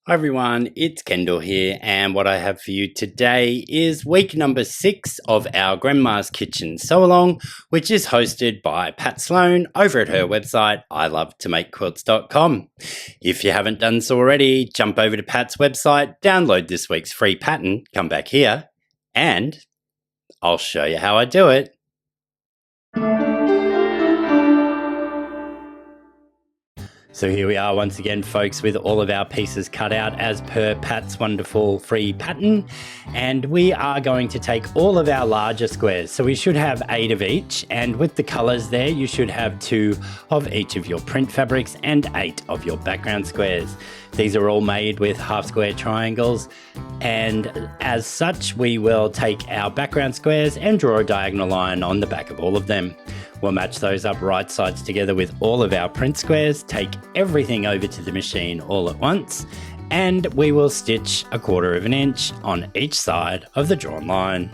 Hi everyone, it's Kendall here, and what I have for you today is week number 6 of our Grandma's Kitchen Sew-Along, which is hosted by Pat Sloan over at her website, ilovetomakequilts.com. If you haven't done so already, jump over to Pat's website, download this week's free pattern, come back here, and I'll show you how I do it. So here we are once again, folks, with all of our pieces cut out as per Pat's wonderful free pattern. And we are going to take all of our larger squares. So we should have 8 of each. And with the colors there, you should have 2 of each of your print fabrics and 8 of your background squares. These are all made with half square triangles. And as such, we will take our background squares and draw a diagonal line on the back of all of them. We'll match those up right sides together with all of our print squares, take everything over to the machine all at once, and we will stitch 1/4 inch on each side of the drawn line.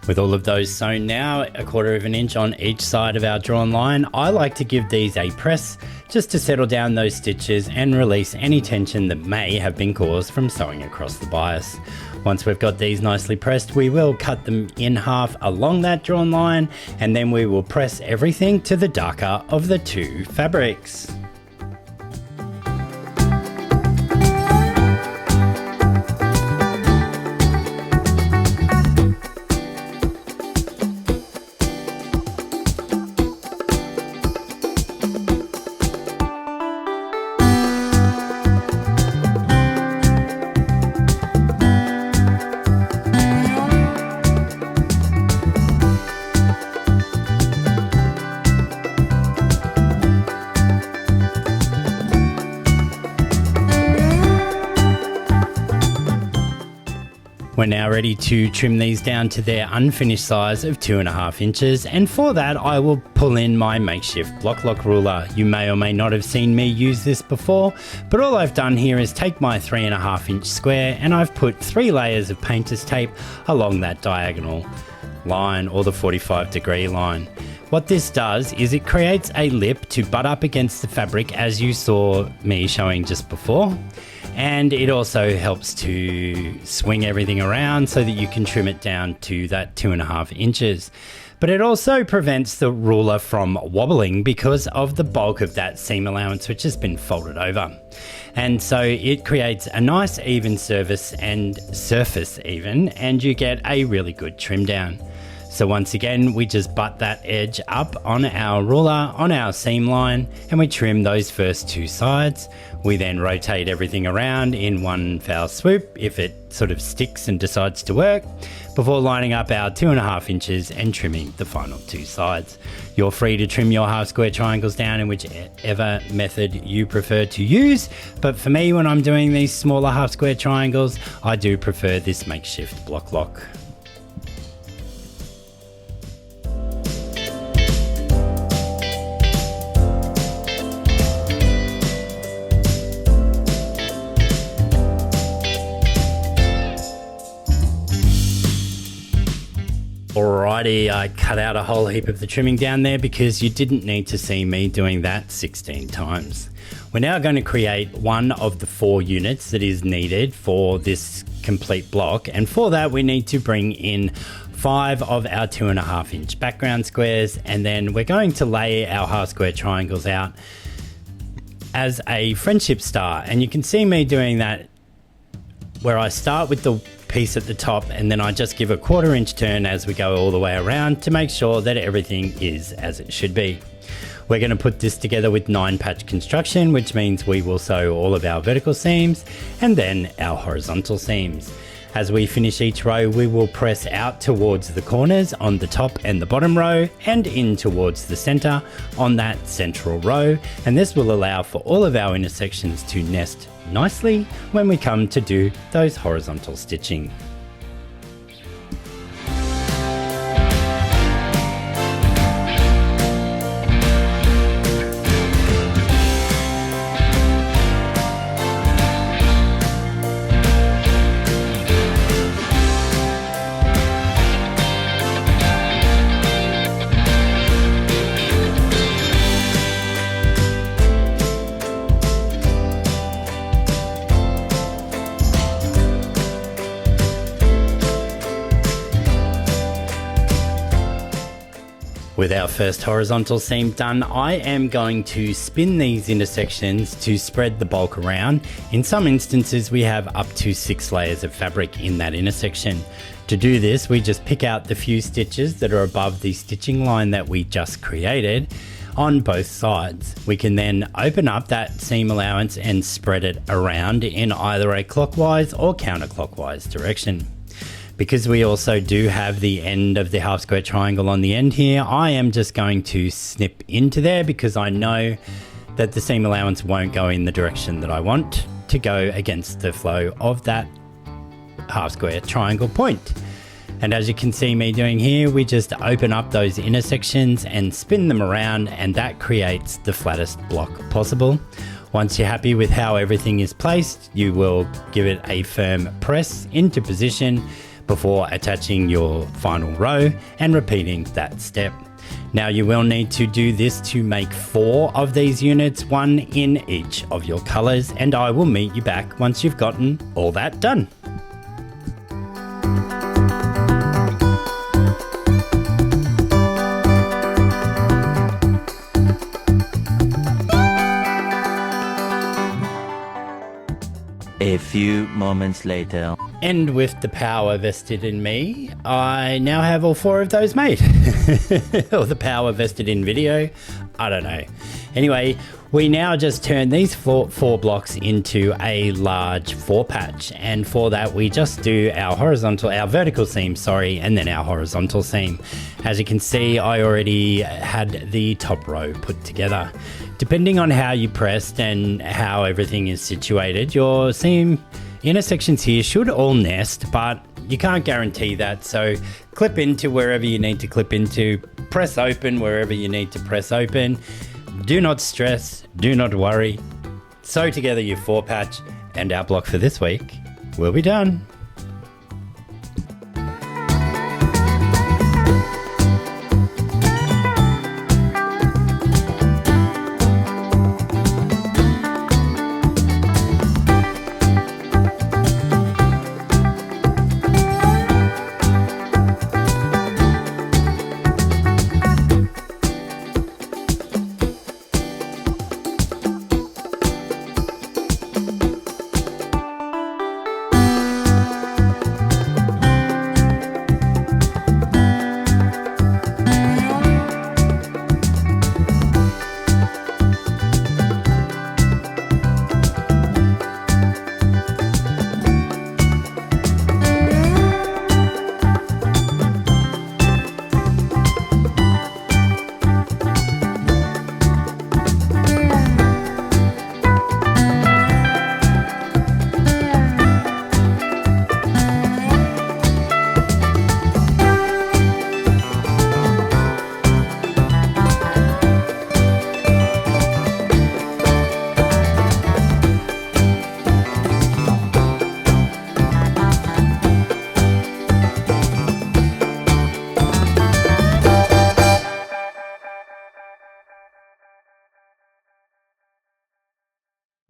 With all of those sewn now, 1/4 inch on each side of our drawn line, I like to give these a press just to settle down those stitches and release any tension that may have been caused from sewing across the bias. Once we've got these nicely pressed, we will cut them in half along that drawn line, and then we will press everything to the darker of the 2 fabrics. We're now ready to trim these down to their unfinished size of 2.5 inches, and for that I will pull in my makeshift block lock ruler. You may or may not have seen me use this before, but all I've done here is take my 3.5 inch square and I've put 3 layers of painter's tape along that diagonal line, or the 45-degree line. What this does is it creates a lip to butt up against the fabric, as you saw me showing just before. And it also helps to swing everything around so that you can trim it down to that 2.5 inches. But it also prevents the ruler from wobbling because of the bulk of that seam allowance, which has been folded over. And so it creates a nice even surface, and you get a really good trim down. So once again, we just butt that edge up on our ruler, on our seam line, and we trim those first 2 sides. We then rotate everything around in one foul swoop if it sort of sticks and decides to work, before lining up our 2.5 inches and trimming the final 2 sides. You're free to trim your half square triangles down in whichever method you prefer to use, but for me, when I'm doing these smaller half square triangles, I do prefer this makeshift block lock. Alrighty, I cut out a whole heap of the trimming down there because you didn't need to see me doing that 16 times. We're now going to create one of the 4 units that is needed for this complete block, and for that we need to bring in 5 of our 2.5 inch background squares, and then we're going to lay our half square triangles out as a friendship star. And you can see me doing that where I start with the piece at the top and then I just give a 1/4 inch turn as we go all the way around to make sure that everything is as it should be. We're going to put this together with 9-patch construction, which means we will sew all of our vertical seams and then our horizontal seams. As we finish each row, we will press out towards the corners on the top and the bottom row and in towards the center on that central row. And this will allow for all of our intersections to nest nicely when we come to do those horizontal stitching. With our first horizontal seam done, I am going to spin these intersections to spread the bulk around. In some instances, we have up to 6 layers of fabric in that intersection. To do this, we just pick out the few stitches that are above the stitching line that we just created on both sides. We can then open up that seam allowance and spread it around in either a clockwise or counterclockwise direction. Because we also do have the end of the half square triangle on the end here, I am just going to snip into there because I know that the seam allowance won't go in the direction that I want to go against the flow of that half square triangle point. And as you can see me doing here, we just open up those intersections and spin them around, and that creates the flattest block possible. Once you're happy with how everything is placed, you will give it a firm press into position before attaching your final row and repeating that step. Now you will need to do this to make 4 of these units, 1 in each of your colors, and I will meet you back once you've gotten all that done. A few moments later. And with the power vested in me, I now have all 4 of those made. Or the power vested in video, I don't know. Anyway, we now just turn these 4 blocks into a large 4-patch. And for that, we just do our vertical seam, and then our horizontal seam. As you can see, I already had the top row put together. Depending on how you pressed and how everything is situated, your seam intersections here should all nest, but you can't guarantee that. So clip into wherever you need to clip into, press open wherever you need to press open. Do not stress, do not worry. Sew together your 4-patch and our block for this week will be done.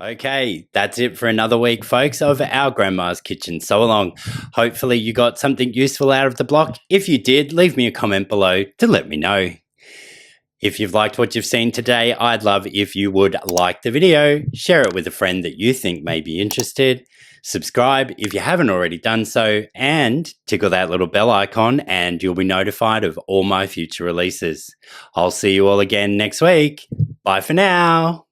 Okay, that's it for another week, folks, of our Grandma's Kitchen Sew Along. Hopefully you got something useful out of the block. If you did, leave me a comment below to let me know. If you've liked what you've seen today, I'd love if you would like the video, share it with a friend that you think may be interested, Subscribe if you haven't already done so, and tickle that little bell icon and you'll be notified of all my future releases. I'll see you all again next week. Bye for now.